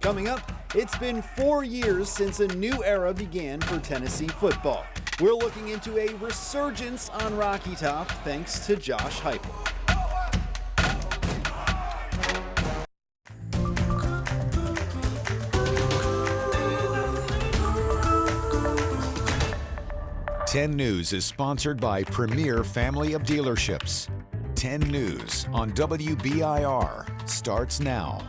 Coming up, it's been 4 years since a new era began for Tennessee football. We're looking into a resurgence on Rocky Top thanks to Josh Heupel. Ten News is sponsored by Premier Family of Dealerships. 10 News on WBIR starts now.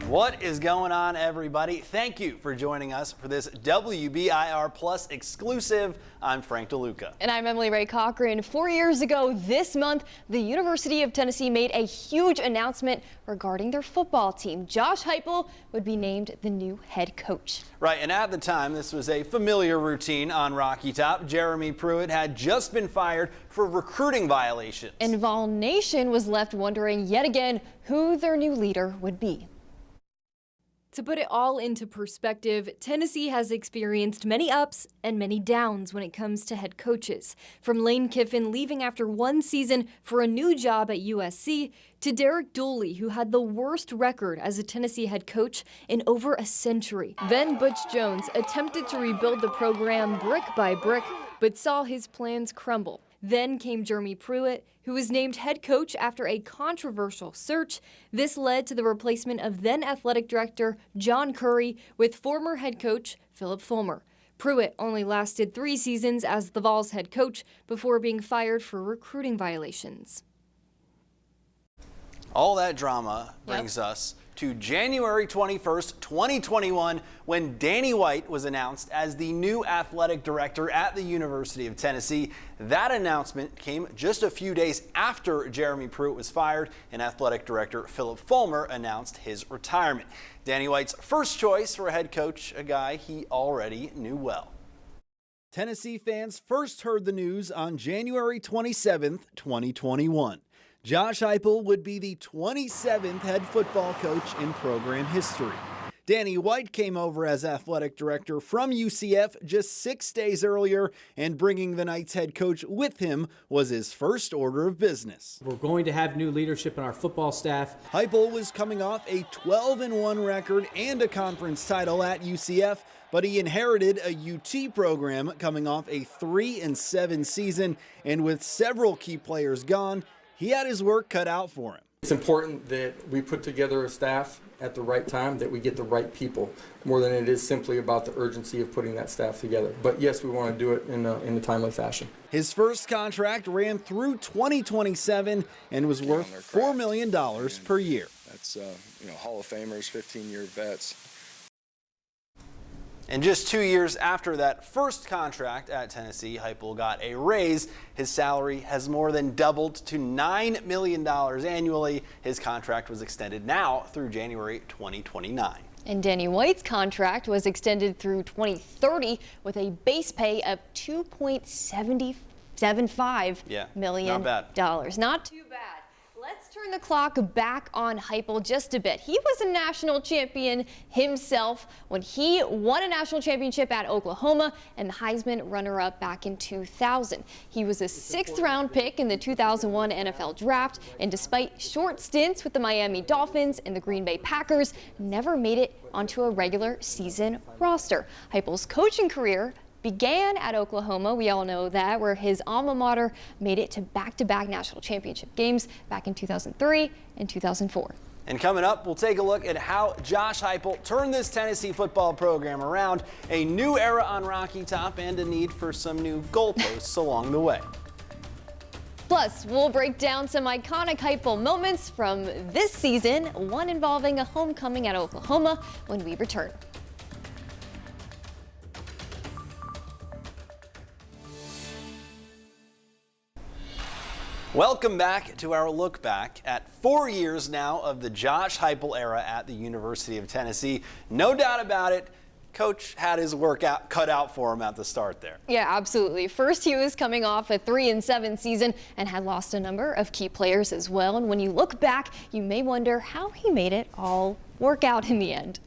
What is going on, everybody? Thank you for joining us for this WBIR Plus exclusive. I'm Frank DeLuca. And I'm Emily Ray Cochran. 4 years ago this month, the University of Tennessee made a huge announcement regarding their football team. Josh Heupel would be named the new head coach. Right, and at the time, this was a familiar routine on Rocky Top. Jeremy Pruitt had just been fired for recruiting violations. And Vol Nation was left wondering yet again who their new leader would be. To put it all into perspective, Tennessee has experienced many ups and many downs when it comes to head coaches. From Lane Kiffin leaving after one season for a new job at USC, to Derek Dooley, who had the worst record as a Tennessee head coach in over a century. Then Butch Jones attempted to rebuild the program brick by brick, but saw his plans crumble. Then came Jeremy Pruitt, who was named head coach after a controversial search. This led to the replacement of then athletic director John Currie with former head coach Philip Fulmer. Pruitt only lasted 3 seasons as the Vols head coach before being fired for recruiting violations. All that drama brings us to January 21st, 2021, when Danny White was announced as the new athletic director at the University of Tennessee. That announcement came just a few days after Jeremy Pruitt was fired and athletic director Philip Fulmer announced his retirement. Danny White's first choice for a head coach, a guy he already knew well. Tennessee fans first heard the news on January 27th, 2021. Josh Heupel would be the 27th head football coach in program history. Danny White came over as athletic director from UCF just 6 days earlier, and bringing the Knights head coach with him was his first order of business. We're going to have new leadership in our football staff. Heupel was coming off a 12-1 record and a conference title at UCF, but he inherited a UT program coming off a 3-7 season, and with several key players gone, he had his work cut out for him. It's important that we put together a staff at the right time, that we get the right people, more than it is simply about the urgency of putting that staff together. But yes, we want to do it in a timely fashion. His first contract ran through 2027 and was worth $4 million per year. That's Hall of Famers, 15-year vets. And just 2 years after that first contract at Tennessee, Heupel got a raise. His salary has more than doubled to $9 million annually. His contract was extended now through January 2029. And Danny White's contract was extended through 2030 with a base pay of $2.75 million. Not bad. Not too bad. Let's turn the clock back on Heupel just a bit. He was a national champion himself when he won a national championship at Oklahoma and the Heisman runner-up back in 2000. He was a 6th-round pick in the 2001 NFL Draft, and despite short stints with the Miami Dolphins and the Green Bay Packers, never made it onto a regular season roster. Heupel's coaching career began at Oklahoma, we all know that, where his alma mater made it to back-to-back national championship games back in 2003 and 2004. And coming up, we'll take a look at how Josh Heupel turned this Tennessee football program around, a new era on Rocky Top, and a need for some new goalposts along the way. Plus, we'll break down some iconic Heupel moments from this season, one involving a homecoming at Oklahoma, when we return. Welcome back to our look back at 4 years now of the Josh Heupel era at the University of Tennessee. No doubt about it, Coach had his work cut out for him at the start there. Yeah, absolutely. First, he was coming off a 3-7 season and had lost a number of key players as well. And when you look back, you may wonder how he made it all work out in the end.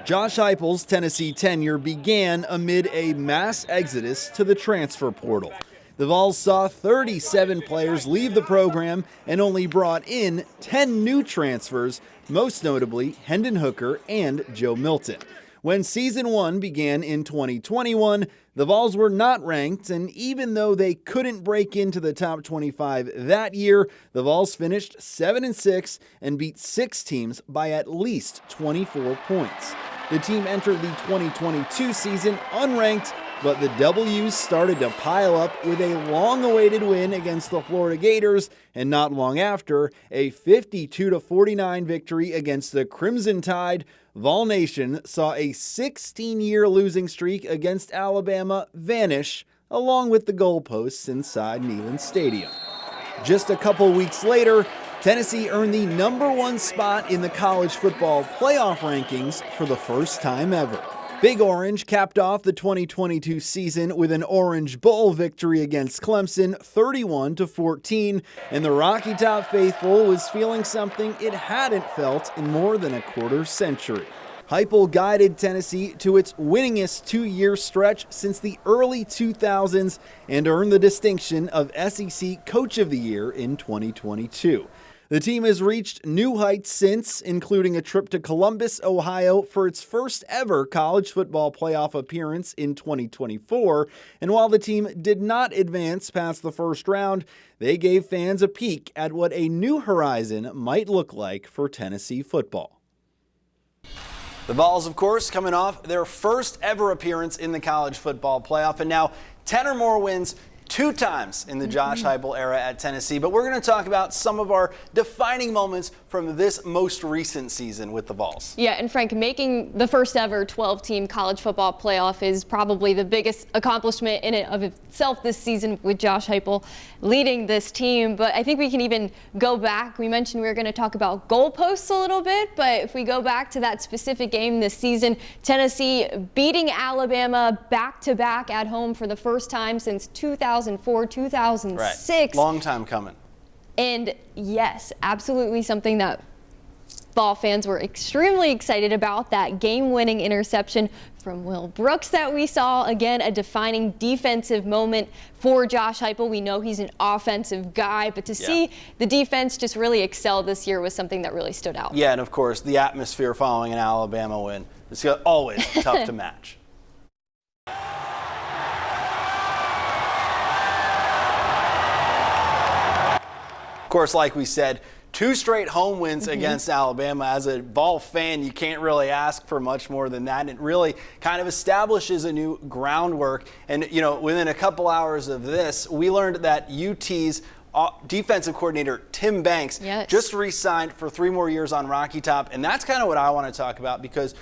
Josh Heupel's Tennessee tenure began amid a mass exodus to the transfer portal. The Vols saw 37 players leave the program and only brought in 10 new transfers, most notably Hendon Hooker and Joe Milton. When season 1 began in 2021, the Vols were not ranked, and even though they couldn't break into the top 25 that year, the Vols finished 7-6 and beat 6 teams by at least 24 points. The team entered the 2022 season unranked, but the W's started to pile up with a long-awaited win against the Florida Gators, and not long after, a 52-49 victory against the Crimson Tide. Vol Nation saw a 16-year losing streak against Alabama vanish, along with the goalposts inside Neyland Stadium. Just a couple weeks later, Tennessee earned the #1 spot in the college football playoff rankings for the first time ever. Big Orange capped off the 2022 season with an Orange Bowl victory against Clemson, 31-14, and the Rocky Top faithful was feeling something it hadn't felt in more than a quarter century. Heupel guided Tennessee to its winningest 2-year stretch since the early 2000s and earned the distinction of SEC Coach of the Year in 2022. The team has reached new heights since, including a trip to Columbus, Ohio for its first ever college football playoff appearance in 2024. And while the team did not advance past the first round, they gave fans a peek at what a new horizon might look like for Tennessee football. The Vols, of course, coming off their first ever appearance in the college football playoff, and now 10 or more wins 2 times in the Josh Heupel era at Tennessee. But we're going to talk about some of our defining moments from this most recent season with the Vols. Yeah, and Frank, making the first ever 12-team college football playoff is probably the biggest accomplishment in and of itself this season with Josh Heupel leading this team. But I think we can even go back. We mentioned we were going to talk about goalposts a little bit, but if we go back to that specific game this season, Tennessee beating Alabama back-to-back at home for the first time since 2004, 2006. Right. Long time coming. And yes, absolutely something that Vol fans were extremely excited about, that game-winning interception from Will Brooks that we saw. Again, a defining defensive moment for Josh Heupel. We know he's an offensive guy, but to see the defense just really excel this year was something that really stood out. Yeah, and of course, the atmosphere following an Alabama win is always tough to match. Of course, like we said, 2 straight home wins against Alabama. As a Vol fan, you can't really ask for much more than that. It really kind of establishes a new groundwork. And, you know, within a couple hours of this, we learned that UT's defensive coordinator Tim Banks just re-signed for 3 more years on Rocky Top. And that's kind of what I want to talk about, because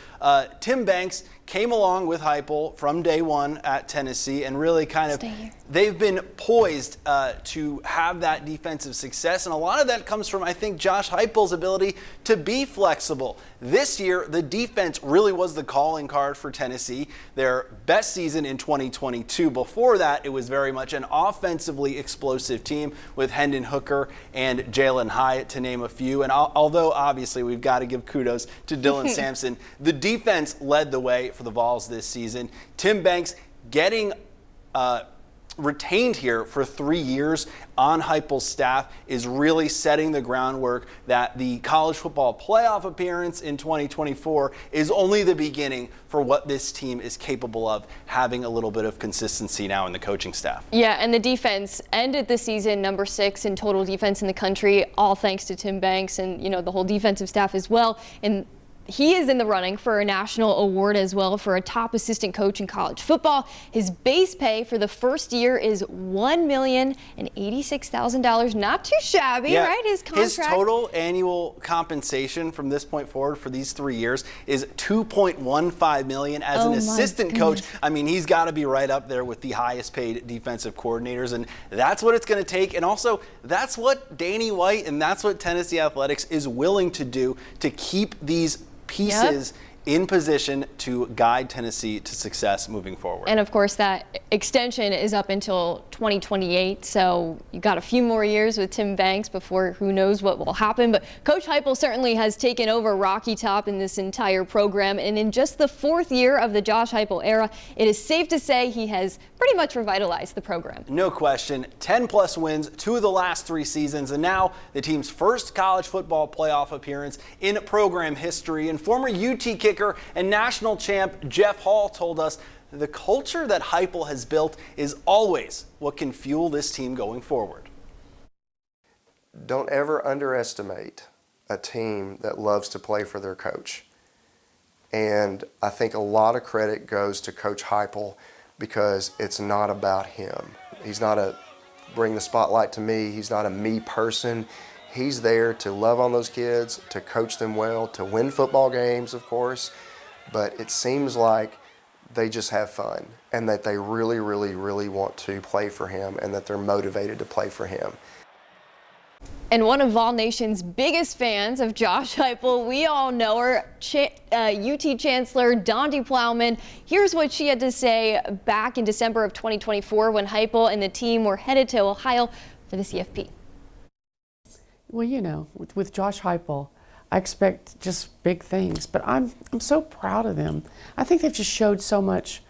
Tim Banks came along with Heupel from day one at Tennessee and really kind of they've been poised to have that defensive success. And a lot of that comes from, I think, Josh Heupel's ability to be flexible. This year, the defense really was the calling card for Tennessee. Their best season in 2022. Before that, it was very much an offensively explosive team with Hendon Hooker and Jalen Hyatt, to name a few. And although obviously we've got to give kudos to Dylan Sampson, the defense led the way for the Vols this season. Tim Banks getting retained here for 3 years on Heupel's staff is really setting the groundwork that the college football playoff appearance in 2024 is only the beginning for what this team is capable of, having a little bit of consistency now in the coaching staff. Yeah, and the defense ended the season number 6 in total defense in the country, all thanks to Tim Banks and, you know, the whole defensive staff as well. And he is in the running for a national award as well for a top assistant coach in college football. His base pay for the first year is $1,086,000. Not too shabby, right? His contract. His total annual compensation from this point forward for these 3 years is $2.15 million as an assistant coach. I mean, he's got to be right up there with the highest paid defensive coordinators, and that's what it's going to take. And also, that's what Danny White and that's what Tennessee Athletics is willing to do to keep these pieces in position to guide Tennessee to success moving forward. And of course, that extension is up until 2028, so you got a few more years with Tim Banks before who knows what will happen. But Coach Heupel certainly has taken over Rocky Top in this entire program, and in just the 4th year of the Josh Heupel era, it is safe to say he has pretty much revitalized the program. No question, 10+ wins 2 of the last 3 seasons, and now the team's first college football playoff appearance in program history. And former UT kicker and national champ Jeff Hall told us the culture that Heupel has built is always what can fuel this team going forward. Don't ever underestimate a team that loves to play for their coach. And I think a lot of credit goes to Coach Heupel because it's not about him. He's not a bring the spotlight to me. He's not a me person. He's there to love on those kids, to coach them well, to win football games, of course. But it seems like they just have fun and that they really, really, really want to play for him and that they're motivated to play for him. And one of Vol Nation's biggest fans of Josh Heupel, we all know her, UT Chancellor Dondi Plowman. Here's what she had to say back in December of 2024 when Heupel and the team were headed to Ohio for the CFP. Well, you know, with Josh Heupel, I expect just big things, but I'm so proud of them. I think they've just showed so much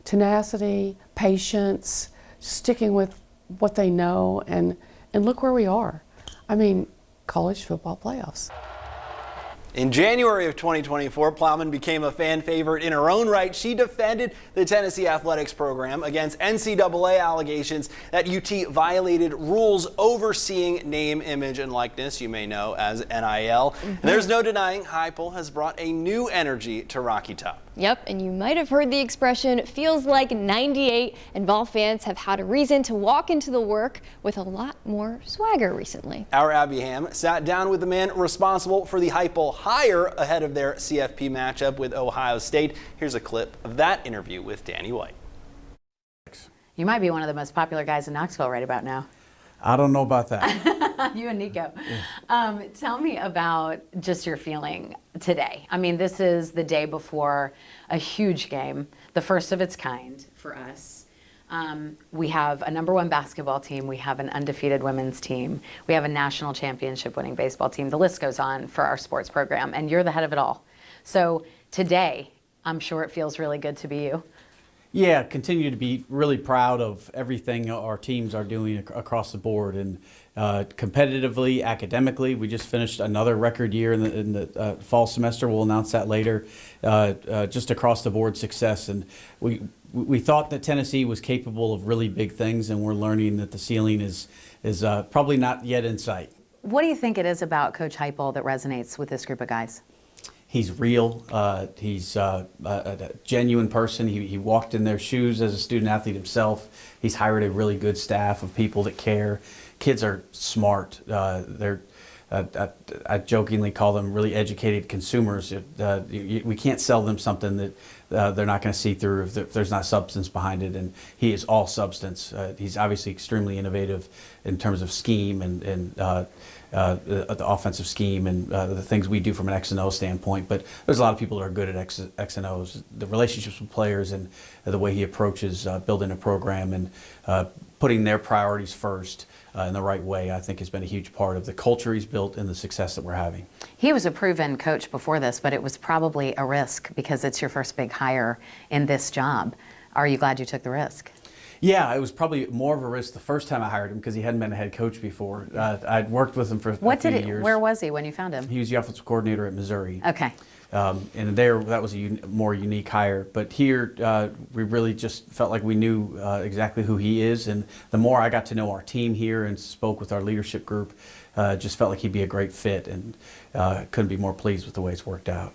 tenacity, patience, sticking with what they know, and look where we are. I mean, college football playoffs. In January of 2024, Plowman became a fan favorite in her own right. She defended the Tennessee athletics program against NCAA allegations that UT violated rules overseeing name, image, and likeness, you may know as NIL. And there's no denying Heupel has brought a new energy to Rocky Top. Yep, and you might have heard the expression, feels like 98, and Vol fans have had a reason to walk into the work with a lot more swagger recently. Our Abby Ham sat down with the man responsible for the Heupel hire ahead of their CFP matchup with Ohio State. Here's a clip of that interview with Danny White. You might be one of the most popular guys in Knoxville right about now. I don't know about that. You and Nico. Yeah. Tell me about just your feeling today. I mean, this is the day before a huge game, the first of its kind for us. We have a #1 basketball team. We have an undefeated women's team. We have a national championship winning baseball team. The list goes on for our sports program, and you're the head of it all. So today, I'm sure it feels really good to be you. Yeah, continue to be really proud of everything our teams are doing across the board, and competitively, academically. We just finished another record year in the fall semester. We'll announce that later. Just across the board success, and we thought that Tennessee was capable of really big things, and we're learning that the ceiling is probably not yet in sight. What do you think it is about Coach Heupel that resonates with this group of guys? He's real. He's a genuine person. He walked in their shoes as a student athlete himself. He's hired a really good staff of people that care. Kids are smart. I jokingly call them really educated consumers. We can't sell them something that they're not going to see through if there's not substance behind it. And he is all substance. He's obviously extremely innovative in terms of scheme and the offensive scheme and the things we do from an X and O standpoint. But there's a lot of people that are good at X and O's. The relationships with players and the way he approaches building a program and putting their priorities first in the right way, I think has been a huge part of the culture he's built and the success that we're having. He was a proven coach before this, but it was probably a risk because it's your first big hire in this job. Are you glad you took the risk? Yeah, it was probably more of a risk the first time I hired him because he hadn't been a head coach before. I'd worked with him for a few years. Where was he when you found him? He was the offensive coordinator at Missouri. Okay. And there, that was a more unique hire. But here, we really just felt like we knew exactly who he is. And the more I got to know our team here and spoke with our leadership group, just felt like he'd be a great fit, and couldn't be more pleased with the way it's worked out.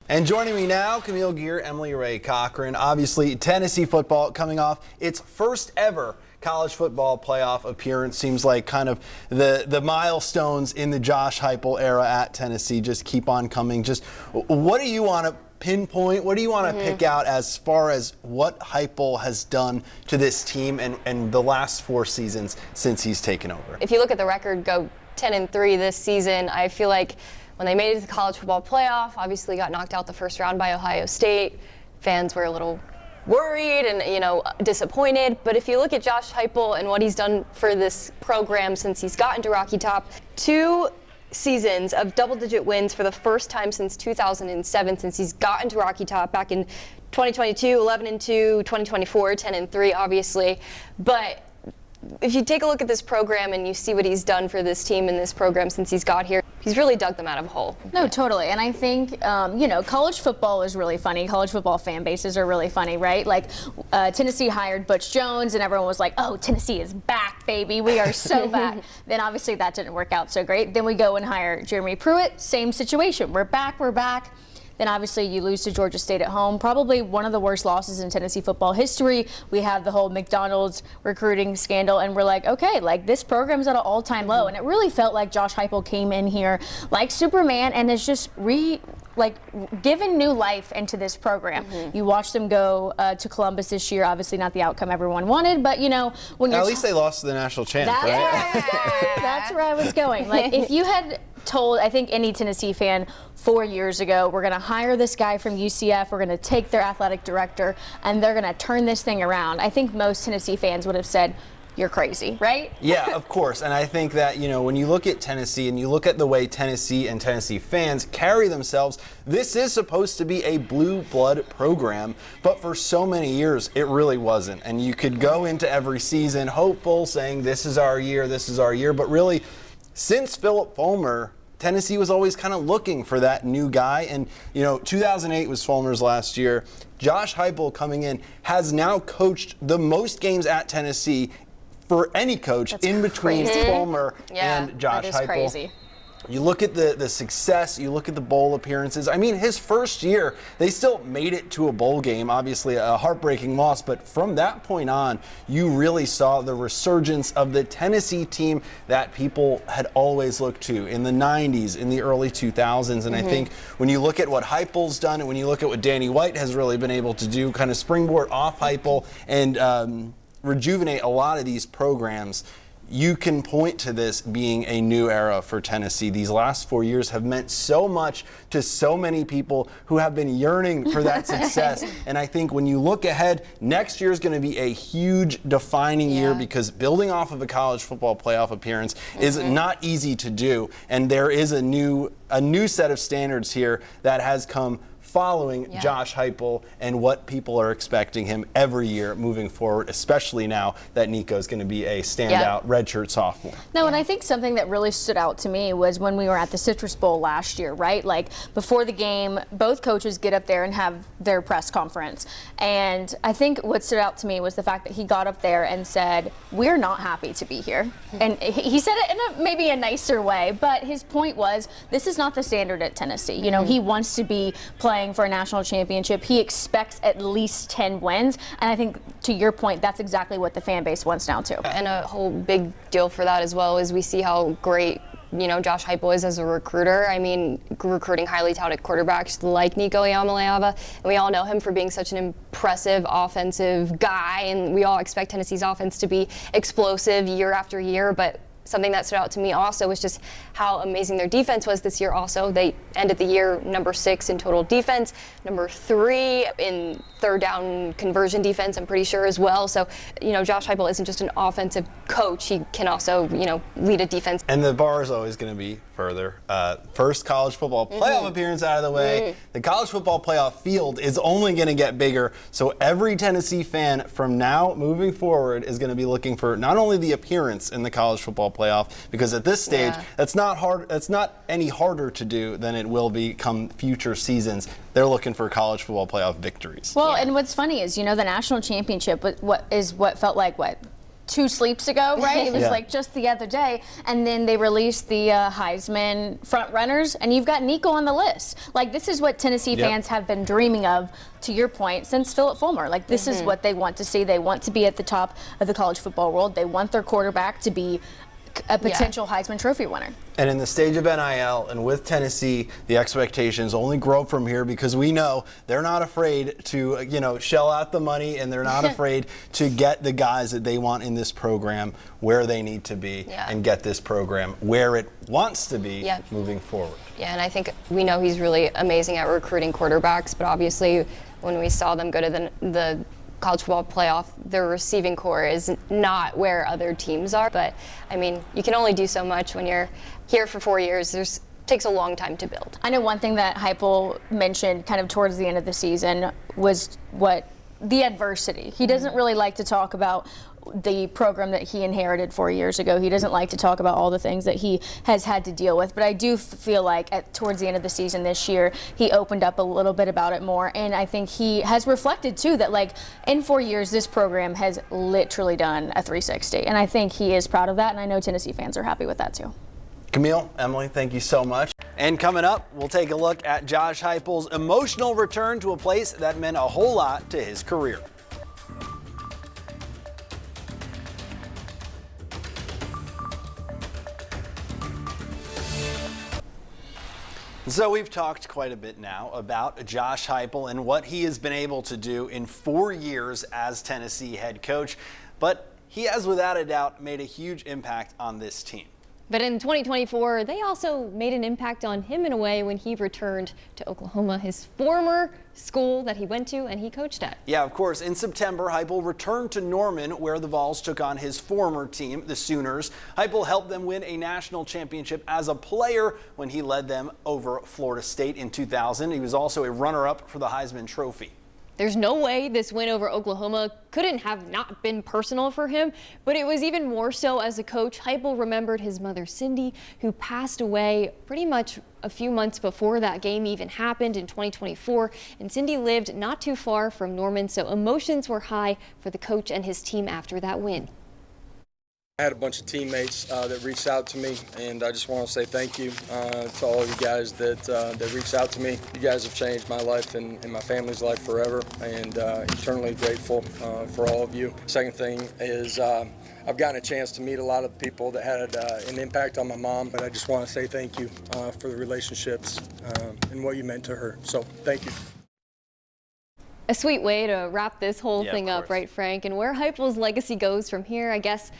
And joining me now, Camille Gear, Emily Ray Cochran. Obviously, Tennessee football coming off its first ever college football playoff appearance. Seems like kind of the milestones in the Josh Heupel era at Tennessee just keep on coming. Just what do you want to pinpoint? What do you want to pick out as far as what Heupel has done to this team and the last 4 seasons since he's taken over? If you look at the record, go 10-3 this season, I feel like when they made it to the college football playoff, obviously got knocked out the first round by Ohio State. Fans were a little worried and, disappointed. But if you look at Josh Heupel and what he's done for this program since he's gotten to Rocky Top, 2 seasons of double-digit wins for the first time since 2007, since he's gotten to Rocky Top back in 2022, 11-2, 2024, 10-3, obviously. But if you take a look at this program and you see what he's done for this team and this program since he's got here, he's really dug them out of a hole. No, totally. And I think, college football is really funny. College football fan bases are really funny, right? Like, Tennessee hired Butch Jones, and everyone was like, oh, Tennessee is back, baby. We are so back. Then obviously that didn't work out so great. Then we go and hire Jeremy Pruitt. Same situation. We're back. Then obviously you lose to Georgia State at home. Probably one of the worst losses in Tennessee football history. We have the whole McDonald's recruiting scandal, and we're like, okay, like this program's at an all-time low. And it really felt like Josh Heupel came in here like Superman and has just given new life into this program. You watch them go to Columbus this year. Obviously not the outcome everyone wanted, but when you're at least they lost to the national champ, right? That's where I was going. Like, if you had told, I think, any Tennessee fan 4 years ago, we're going to hire this guy from UCF, we're going to take their athletic director, and they're going to turn this thing around, I think most Tennessee fans would have said, you're crazy, right? Yeah, of course. And I think that, when you look at Tennessee and you look at the way Tennessee and Tennessee fans carry themselves, this is supposed to be a blue blood program, but for so many years, it really wasn't. And you could go into every season hopeful, saying this is our year, but really, since Philip Fulmer, Tennessee was always kind of looking for that new guy. And, 2008 was Fulmer's last year. Josh Heupel coming in has now coached the most games at Tennessee for any coach in between Fulmer and Josh Heupel. Crazy. You look at the success, you look at the bowl appearances. I mean, his first year, they still made it to a bowl game, obviously a heartbreaking loss, but from that point on, you really saw the resurgence of the Tennessee team that people had always looked to in the 90s, in the early 2000s. And I think when you look at what Heupel's done and when you look at what Danny White has really been able to do, kind of springboard off Heupel and rejuvenate a lot of these programs, you can point to this being a new era for Tennessee. These last 4 years have meant so much to so many people who have been yearning for that success. And I think when you look ahead, next year is going to be a huge defining year because building off of a college football playoff appearance is not easy to do. And there is a new set of standards here that has come following Josh Heupel and what people are expecting him every year moving forward, especially now that Nico's going to be a standout redshirt sophomore. No, and I think something that really stood out to me was when we were at the Citrus Bowl last year, right? Like, before the game, both coaches get up there and have their press conference. And I think what stood out to me was the fact that he got up there and said, we're not happy to be here. And he said it in maybe a nicer way, but his point was, this is not the standard at Tennessee. He wants to be playing for a national championship. He expects at least 10 wins. And I think, to your point, that's exactly what the fan base wants now, too. And a whole big deal for that as well is we see how great Josh Heupel is as a recruiter. I mean, recruiting highly touted quarterbacks like Nico Iamaleava. And we all know him for being such an impressive offensive guy, and we all expect Tennessee's offense to be explosive year after year, but something that stood out to me also was just how amazing their defense was this year also. They ended the year number 6 in total defense, number 3 in third down conversion defense, I'm pretty sure, as well. So, Josh Heupel isn't just an offensive coach. He can also, lead a defense. And the bar is always going to be further. First college football playoff appearance out of the way. The college football playoff field is only going to get bigger. So every Tennessee fan from now moving forward is going to be looking for not only the appearance in the college football playoff, because at this stage, that's not hard. That's not any harder to do than it will be come future seasons. They're looking for college football playoff victories. Well, and what's funny is, the national championship what felt like 2 sleeps ago, right? It was like just the other day, and then they released the Heisman front runners, and you've got Nico on the list. Like, this is what Tennessee fans have been dreaming of, to your point, since Philip Fulmer. Like, this is what they want to see. They want to be at the top of the college football world. They want their quarterback to be a potential Heisman Trophy winner. And in the stage of NIL and with Tennessee, the expectations only grow from here because we know they're not afraid to, shell out the money, and they're not afraid to get the guys that they want in this program where they need to be and get this program where it wants to be moving forward. Yeah, and I think we know he's really amazing at recruiting quarterbacks, but obviously when we saw them go to the college football playoff, their receiving core is not where other teams are. But I mean, you can only do so much when you're here for 4 years. It takes a long time to build. I know one thing that Heupel mentioned kind of towards the end of the season was the adversity. He doesn't really like to talk about the program that he inherited 4 years ago. He doesn't like to talk about all the things that he has had to deal with, but I do feel like towards the end of the season this year, he opened up a little bit about it more, and I think he has reflected too that like in 4 years this program has literally done a 360, and I think he is proud of that, and I know Tennessee fans are happy with that too. Camille, Emily, thank you so much. And coming up, we'll take a look at Josh Heupel's emotional return to a place that meant a whole lot to his career. So we've talked quite a bit now about Josh Heupel and what he has been able to do in 4 years as Tennessee head coach, but he has without a doubt made a huge impact on this team. But in 2024, they also made an impact on him in a way when he returned to Oklahoma, his former school that he went to and he coached at. Yeah, of course. In September, Heupel returned to Norman, where the Vols took on his former team, the Sooners. Heupel helped them win a national championship as a player when he led them over Florida State in 2000. He was also a runner-up for the Heisman Trophy. There's no way this win over Oklahoma couldn't have not been personal for him, but it was even more so as a coach. Heupel remembered his mother, Cindy, who passed away pretty much a few months before that game even happened in 2024, and Cindy lived not too far from Norman, so emotions were high for the coach and his team after that win. I had a bunch of teammates that reached out to me, and I just want to say thank you to all of you guys that reached out to me. You guys have changed my life and my family's life forever, and eternally grateful for all of you. Second thing is I've gotten a chance to meet a lot of people that had an impact on my mom, but I just want to say thank you for the relationships and what you meant to her. So thank you. A sweet way to wrap this whole thing up, right, Frank? And where Heupel's legacy goes from here, I guess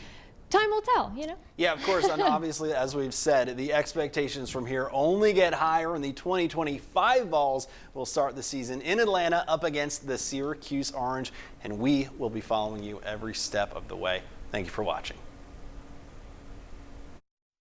time will tell, Yeah, of course, and obviously, as we've said, the expectations from here only get higher, and the 2025 Vols will start the season in Atlanta up against the Syracuse Orange, and we will be following you every step of the way. Thank you for watching.